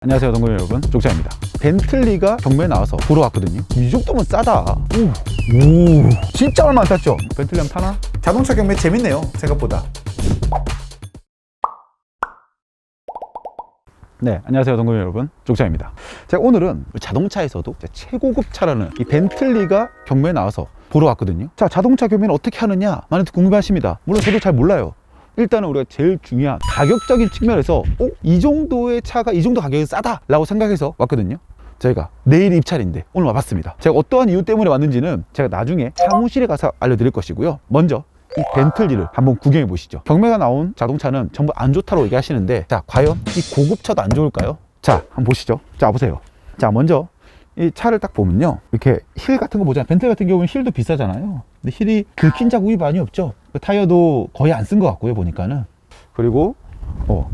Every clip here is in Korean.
안녕하세요 동물 여러분, 족장입니다. 벤틀리가 경매에 나와서 보러 왔거든요. 이 정도면 싸다. 오, 진짜 얼마 안 탔죠? 벤틀리 한번 타나? 자동차 경매 재밌네요, 생각보다. 네, 안녕하세요 동물 여러분, 족장입니다. 제가 오늘은 자동차에서도 최고급 차라는 이 벤틀리가 경매에 나와서 보러 왔거든요. 자, 자동차 경매는 어떻게 하느냐 많이 궁금해하십니다. 물론 저도 잘 몰라요. 일단은 우리가 제일 중요한 가격적인 측면에서 이 정도의 차가 이 정도 가격이 싸다 라고 생각해서 왔거든요. 저희가 내일 입찰인데 오늘 와봤습니다. 제가 어떠한 이유 때문에 왔는지는 제가 나중에 사무실에 가서 알려드릴 것이고요. 먼저 이 벤틀리를 한번 구경해 보시죠. 경매가 나온 자동차는 전부 안 좋다고 얘기하시는데, 자, 과연 이 고급차도 안 좋을까요? 자, 한번 보시죠. 자, 보세요. 자, 먼저 이 차를 딱 보면요, 이렇게 힐 같은 거 보잖아요. 벤틀리 같은 경우는 힐도 비싸잖아요. 근데 힐이 긁힌 자국이 많이 없죠. 타이어도 거의 안 쓴 것 같고요, 보니까는. 그리고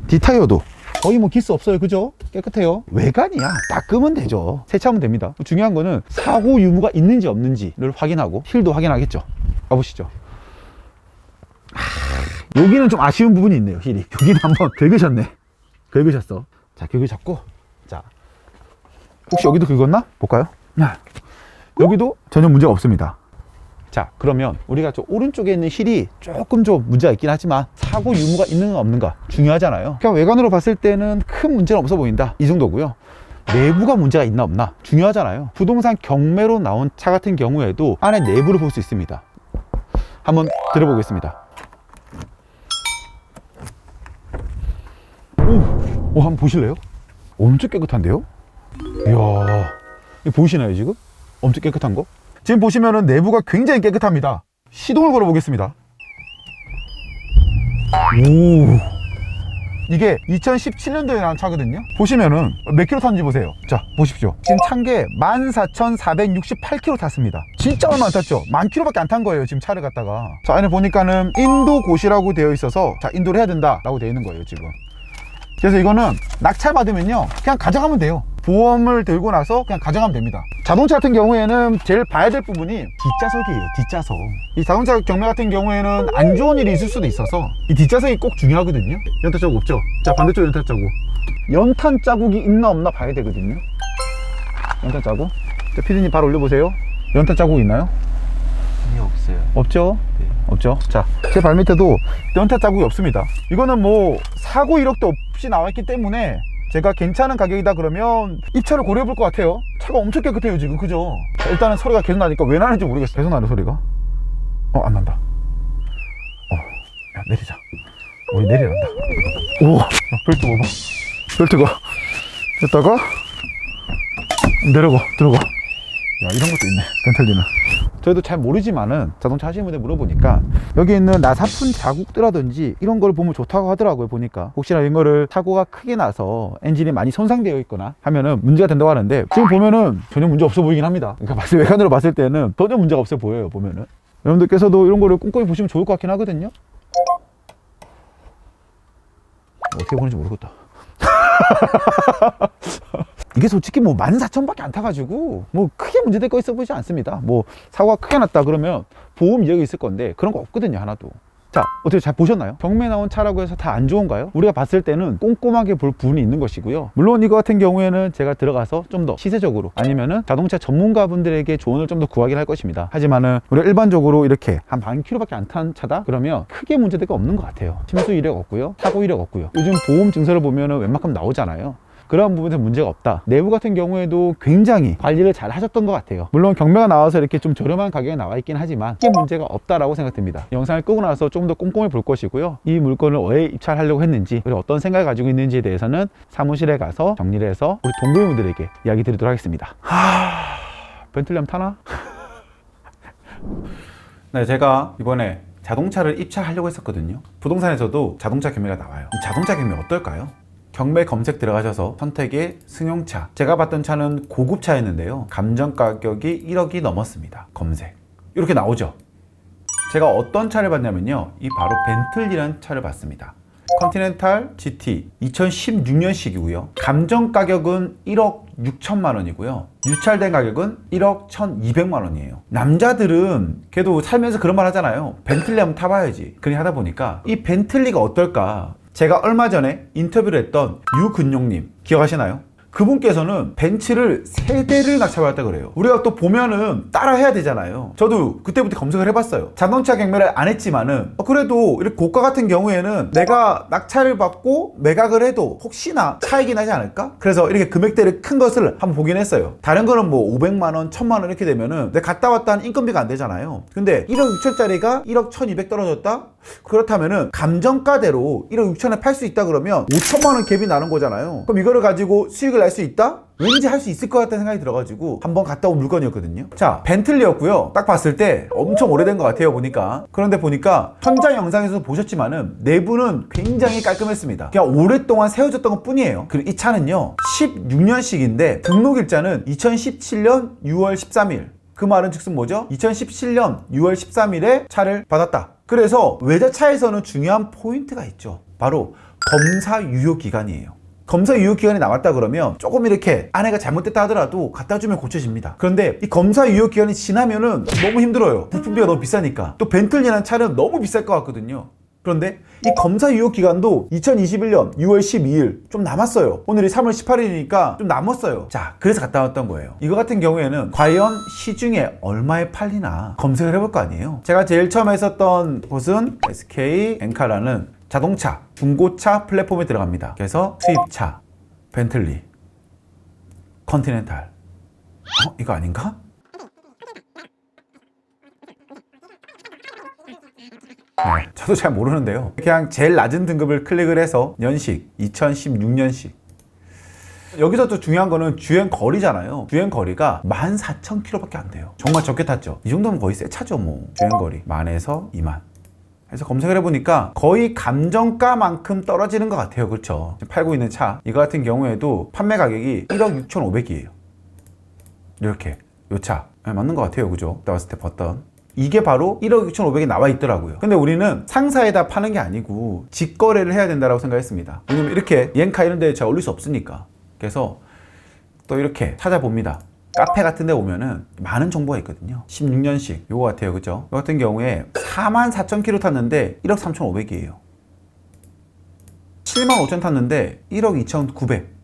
뒷타이어도 거의 뭐 기스 없어요. 그죠? 깨끗해요. 외관이야 닦으면 되죠. 세차하면 됩니다. 중요한 거는 사고 유무가 있는지 없는지를 확인하고 힐도 확인하겠죠. 가보시죠. 여기는 좀 아쉬운 부분이 있네요. 힐이 여기는 한번 긁으셨네. 긁으셨어. 자, 긁으셨고, 자, 혹시 여기도 긁었나? 볼까요? 여기도 전혀 문제가 없습니다. 자, 그러면 우리가 저 오른쪽에 있는 힐이 조금 좀 문제가 있긴 하지만 사고 유무가 있는가 없는가 중요하잖아요. 그냥 외관으로 봤을 때는 큰 문제는 없어 보인다, 이 정도고요. 내부가 문제가 있나 없나 중요하잖아요. 부동산 경매로 나온 차 같은 경우에도 안에 내부를 볼 수 있습니다. 한번 들어보겠습니다. 한번 보실래요? 엄청 깨끗한데요? 이야, 이거 보이시나요 지금? 엄청 깨끗한 거? 지금 보시면은 내부가 굉장히 깨끗합니다. 시동을 걸어 보겠습니다. 오, 이게 2017년도에 나온 차거든요. 보시면은 몇 킬로 탔는지 보세요. 자, 보십시오. 지금 찬 게 14,468km 탔습니다. 진짜 얼마 안 탔죠? 10,000km밖에 안 탄 거예요, 지금 차를 갖다가. 자, 안에 보니까는 인도 고시라고 되어 있어서, 자, 인도를 해야 된다 라고 되어 있는 거예요 지금. 그래서 이거는 낙찰 받으면요, 그냥 가져가면 돼요. 보험을 들고 나서 그냥 가져가면 됩니다. 자동차 같은 경우에는 제일 봐야 될 부분이 뒷좌석이에요. 뒷좌석. 이 자동차 경매 같은 경우에는 안 좋은 일이 있을 수도 있어서 이 뒷좌석이 꼭 중요하거든요. 연탄 자국 없죠? 자, 반대쪽 연탄 자국. 연탄 자국이 있나 없나 봐야 되거든요. 연탄 자국. 자, 피디님 바로 올려보세요. 연탄 자국 있나요? 전혀 없어요. 없죠? 네. 없죠? 자, 제 발밑에도 연탄 자국이 없습니다. 이거는 뭐 사고 이력도 없이 나왔기 때문에 제가 괜찮은 가격이다 그러면 입찰을 고려해 볼 것 같아요. 차가 엄청 깨끗해요 지금. 그죠? 자, 일단은 소리가 계속 나니까 왜 나는지 모르겠어. 계속 나는 소리가. 안 난다. 야, 내리자. 우리 내리란다. 오, 벨트 봐봐. 벨트가 됐다가 내려가, 들어가. 야, 이런 것도 있네, 벤틀리는. 저희도 잘 모르지만은 자동차 하시는 분들 물어보니까 여기 있는 나사푼 자국들라든지 이런 걸 보면 좋다고 하더라고요. 보니까 혹시나 이런 거를 사고가 크게 나서 엔진이 많이 손상되어 있거나 하면은 문제가 된다고 하는데, 지금 보면은 전혀 문제 없어 보이긴 합니다. 그러니까 외관으로 봤을 때는 전혀 문제가 없어 보여요. 보면은 여러분들께서도 이런 거를 꼼꼼히 보시면 좋을 것 같긴 하거든요. 어떻게 보는지 모르겠다. 이게 솔직히 뭐 14,000밖에 안 타가지고 뭐 크게 문제될 거 있어 보이지 않습니다. 뭐 사고가 크게 났다 그러면 보험 이력이 있을 건데 그런 거 없거든요, 하나도. 자, 어떻게 잘 보셨나요? 경매 나온 차라고 해서 다 안 좋은가요? 우리가 봤을 때는 꼼꼼하게 볼 부분이 있는 것이고요. 물론 이거 같은 경우에는 제가 들어가서 좀 더 시세적으로 아니면은 자동차 전문가분들에게 조언을 좀 더 구하긴 할 것입니다. 하지만은 우리가 일반적으로 이렇게 한 10,000km밖에 안 탄 차다 그러면 크게 문제될 거 없는 것 같아요. 침수 이력 없고요, 사고 이력 없고요. 요즘 보험 증서를 보면은 웬만큼 나오잖아요. 그런 부분에서 문제가 없다. 내부 같은 경우에도 굉장히 관리를 잘 하셨던 것 같아요. 물론 경매가 나와서 이렇게 좀 저렴한 가격에 나와 있긴 하지만 이게 문제가 없다라고 생각됩니다. 영상을 끄고 나서 좀 더 꼼꼼히 볼 것이고요. 이 물건을 왜 입찰하려고 했는지, 그리고 어떤 생각을 가지고 있는지에 대해서는 사무실에 가서 정리를 해서 우리 동료분들에게 이야기 드리도록 하겠습니다. 벤틀리 한번 타나? 네, 제가 이번에 자동차를 입찰하려고 했었거든요. 부동산에서도 자동차 경매가 나와요. 이 자동차 경매 어떨까요? 경매 검색 들어가셔서 선택에 승용차, 제가 봤던 차는 고급차였는데요, 감정 가격이 1억이 넘었습니다. 검색 이렇게 나오죠. 제가 어떤 차를 봤냐면요, 이 바로 벤틀리라는 차를 봤습니다. 컨티넨탈 GT 2016년식이고요 감정 가격은 1억 6천만 원이고요 유찰된 가격은 1억 1,200만 원이에요 남자들은 그래도 살면서 그런 말 하잖아요. 벤틀리 한번 타봐야지. 그렇게 하다 보니까 이 벤틀리가 어떨까, 제가 얼마 전에 인터뷰를 했던 유근용님 기억하시나요? 그분께서는 벤츠를 3대를 낙찰받았다 그래요. 우리가 또 보면은 따라 해야 되잖아요. 저도 그때부터 검색을 해봤어요. 자동차 경매를 안 했지만은 그래도 이렇게 고가 같은 경우에는 내가 낙찰을 받고 매각을 해도 혹시나 차익이 나지 않을까? 그래서 이렇게 금액대를 큰 것을 한번 보긴 했어요. 다른 거는 뭐 500만 원, 1000만 원 이렇게 되면은 내가 갔다 왔다 한 인건비가 안 되잖아요. 근데 1억 6천짜리가 1억 1200 떨어졌다? 그렇다면은 감정가대로 1억 6천에 팔 수 있다 그러면 5천만 원 갭이 나는 거잖아요. 그럼 이거를 가지고 수익을 낼 수 있다? 왠지 할 수 있을 것 같다는 생각이 들어가지고 한번 갔다 온 물건이었거든요. 자, 벤틀리였고요. 딱 봤을 때 엄청 오래된 것 같아요, 보니까. 그런데 보니까 현장 영상에서 보셨지만은 내부는 굉장히 깔끔했습니다. 그냥 오랫동안 세워졌던 것 뿐이에요. 그리고 이 차는요 16년식인데 등록일자는 2017년 6월 13일. 그 말은 즉슨 뭐죠? 2017년 6월 13일에 차를 받았다. 그래서 외제차에서는 중요한 포인트가 있죠. 바로 검사 유효 기간이에요. 검사 유효 기간이 남았다 그러면 조금 이렇게 안에가 잘못됐다 하더라도 갖다 주면 고쳐집니다. 그런데 이 검사 유효 기간이 지나면은 너무 힘들어요. 부품비가 너무 비싸니까. 또 벤틀리라는 차는 너무 비쌀 것 같거든요. 그런데 이 검사 유효 기간도 2021년 6월 12일 좀 남았어요. 오늘이 3월 18일이니까 좀 남았어요. 자, 그래서 갔다 왔던 거예요. 이거 같은 경우에는 과연 시중에 얼마에 팔리나 검색을 해볼 거 아니에요. 제가 제일 처음 했었던 곳은 SK 엔카라는 자동차 중고차 플랫폼에 들어갑니다. 그래서 수입차, 벤틀리, 컨티넨탈. 이거 아닌가? 네, 저도 잘 모르는데요. 그냥 제일 낮은 등급을 클릭을 해서 년식 2016년식. 여기서 또 중요한 거는 주행 거리잖아요. 주행 거리가 14,000km밖에 안 돼요. 정말 적게 탔죠. 이 정도면 거의 새 차죠 뭐. 주행 거리 10,000에서 20,000. 그래서 검색을 해보니까 거의 감정가만큼 떨어지는 것 같아요. 그렇죠? 지금 팔고 있는 차 이거 같은 경우에도 판매 가격이 1억 6,500이에요. 이렇게 요 차 맞는 것 같아요. 그죠? 그때 봤을 때 봤던 이게 바로 1억 6,500이 나와 있더라고요. 근데 우리는 상사에다 파는 게 아니고 직거래를 해야 된다고 생각했습니다. 왜냐면 이렇게 옌카 이런 데에 제가 올릴 수 없으니까. 그래서 또 이렇게 찾아봅니다. 카페 같은 데 오면은 많은 정보가 있거든요. 16년식 요거 같아요. 그죠? 이 같은 경우에 44,000km 탔는데 1억 3,500이에요 75,000 탔는데 1억 2,900.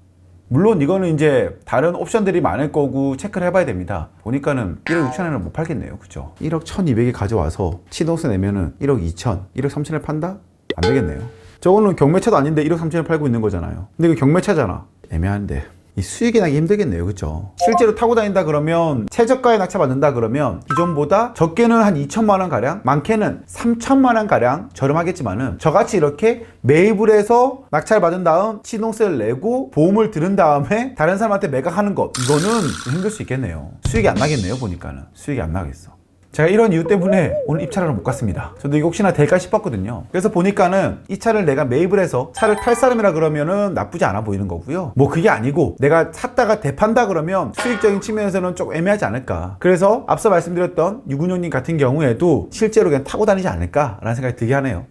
물론 이거는 이제 다른 옵션들이 많을 거고 체크를 해봐야 됩니다. 보니까는 1억 6천에는 못 팔겠네요. 그죠? 1억 1,200이 가져와서 시동세 내면은 1억 2천, 1억 3천에 판다? 안 되겠네요. 저거는 경매차도 아닌데 1억 3천에 팔고 있는 거잖아요. 근데 이거 경매차잖아. 애매한데 이 수익이 나기 힘들겠네요. 그쵸? 실제로 타고 다닌다 그러면 최저가에 낙찰받는다 그러면 기존보다 적게는 한 2천만 원 가량, 많게는 3천만 원 가량 저렴하겠지만은 저같이 이렇게 매입을 해서 낙찰받은 다음 시동세를 내고 보험을 들은 다음에 다른 사람한테 매각하는 것, 이거는 힘들 수 있겠네요. 수익이 안 나겠네요. 보니까는 수익이 안 나겠어. 제가 이런 이유 때문에 오늘 입찰하러 못 갔습니다. 저도 이거 혹시나 될까 싶었거든요. 그래서 보니까는 이 차를 내가 매입을 해서 차를 탈 사람이라 그러면은 나쁘지 않아 보이는 거고요. 뭐 그게 아니고 내가 샀다가 대판다 그러면 수익적인 측면에서는 좀 애매하지 않을까. 그래서 앞서 말씀드렸던 유근용님 같은 경우에도 실제로 그냥 타고 다니지 않을까라는 생각이 들게 하네요.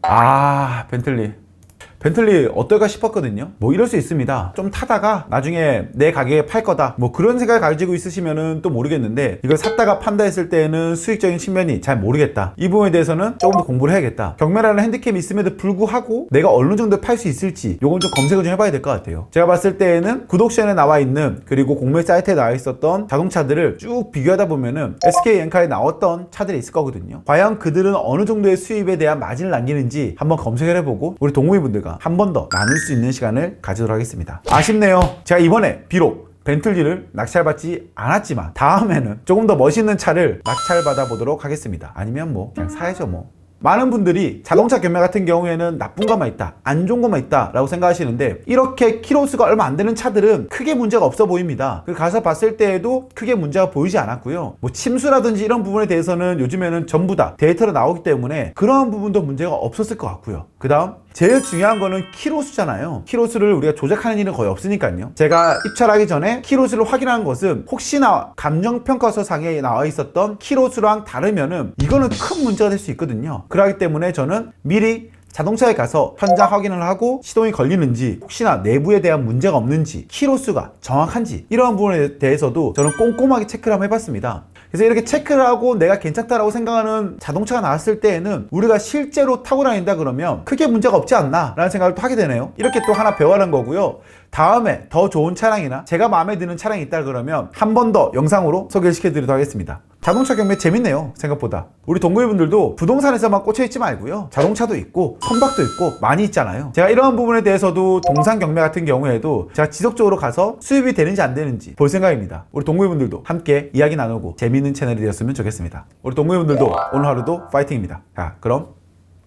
벤틀리 어떨까 싶었거든요. 뭐 이럴 수 있습니다. 좀 타다가 나중에 내 가게에 팔 거다 뭐 그런 생각을 가지고 있으시면은 또 모르겠는데, 이걸 샀다가 판다 했을 때는 수익적인 측면이 잘 모르겠다, 이 부분에 대해서는 조금 더 공부를 해야겠다. 경매라는 핸디캡이 있음에도 불구하고 내가 어느 정도 팔 수 있을지 요건 좀 검색을 좀 해봐야 될 것 같아요. 제가 봤을 때에는 구독션에 나와 있는, 그리고 공매 사이트에 나와 있었던 자동차들을 쭉 비교하다 보면은 SK 엔카에 나왔던 차들이 있을 거거든요. 과연 그들은 어느 정도의 수입에 대한 마진을 남기는지 한번 검색을 해보고 우리 동호회분들과 한 번 더 나눌 수 있는 시간을 가지도록 하겠습니다. 아쉽네요. 제가 이번에 비록 벤틀리를 낙찰받지 않았지만 다음에는 조금 더 멋있는 차를 낙찰받아 보도록 하겠습니다. 아니면 뭐 그냥 사야죠 뭐. 많은 분들이 자동차 경매 같은 경우에는 나쁜 것만 있다, 안 좋은 것만 있다 라고 생각하시는데, 이렇게 키로수가 얼마 안 되는 차들은 크게 문제가 없어 보입니다. 가서 봤을 때에도 크게 문제가 보이지 않았고요. 뭐 침수라든지 이런 부분에 대해서는 요즘에는 전부 다 데이터로 나오기 때문에 그러한 부분도 문제가 없었을 것 같고요. 그 다음 제일 중요한 거는 키로수잖아요. 키로수를 우리가 조작하는 일은 거의 없으니까요. 제가 입찰하기 전에 키로수를 확인한 것은 혹시나 감정평가서 상에 나와 있었던 키로수랑 다르면은 이거는 큰 문제가 될 수 있거든요. 그렇기 때문에 저는 미리 자동차에 가서 현장 확인을 하고 시동이 걸리는지, 혹시나 내부에 대한 문제가 없는지, 키로수가 정확한지, 이러한 부분에 대해서도 저는 꼼꼼하게 체크를 한번 해봤습니다. 그래서 이렇게 체크를 하고 내가 괜찮다라고 생각하는 자동차가 나왔을 때에는 우리가 실제로 타고 다닌다 그러면 크게 문제가 없지 않나 라는 생각을 또 하게 되네요. 이렇게 또 하나 배워가는 거고요. 다음에 더 좋은 차량이나 제가 마음에 드는 차량이 있다 그러면 한 번 더 영상으로 소개를 시켜드리도록 하겠습니다. 자동차 경매 재밌네요. 생각보다. 우리 동구이분들도 부동산에서만 꽂혀있지 말고요. 자동차도 있고 선박도 있고 많이 있잖아요. 제가 이러한 부분에 대해서도 동산 경매 같은 경우에도 제가 지속적으로 가서 수입이 되는지 안 되는지 볼 생각입니다. 우리 동구이분들도 함께 이야기 나누고 재미있는 채널이 되었으면 좋겠습니다. 우리 동구이분들도 오늘 하루도 파이팅입니다. 자, 그럼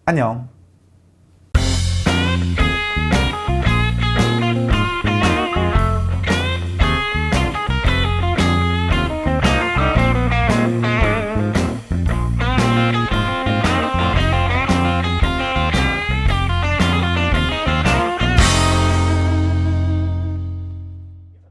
안녕.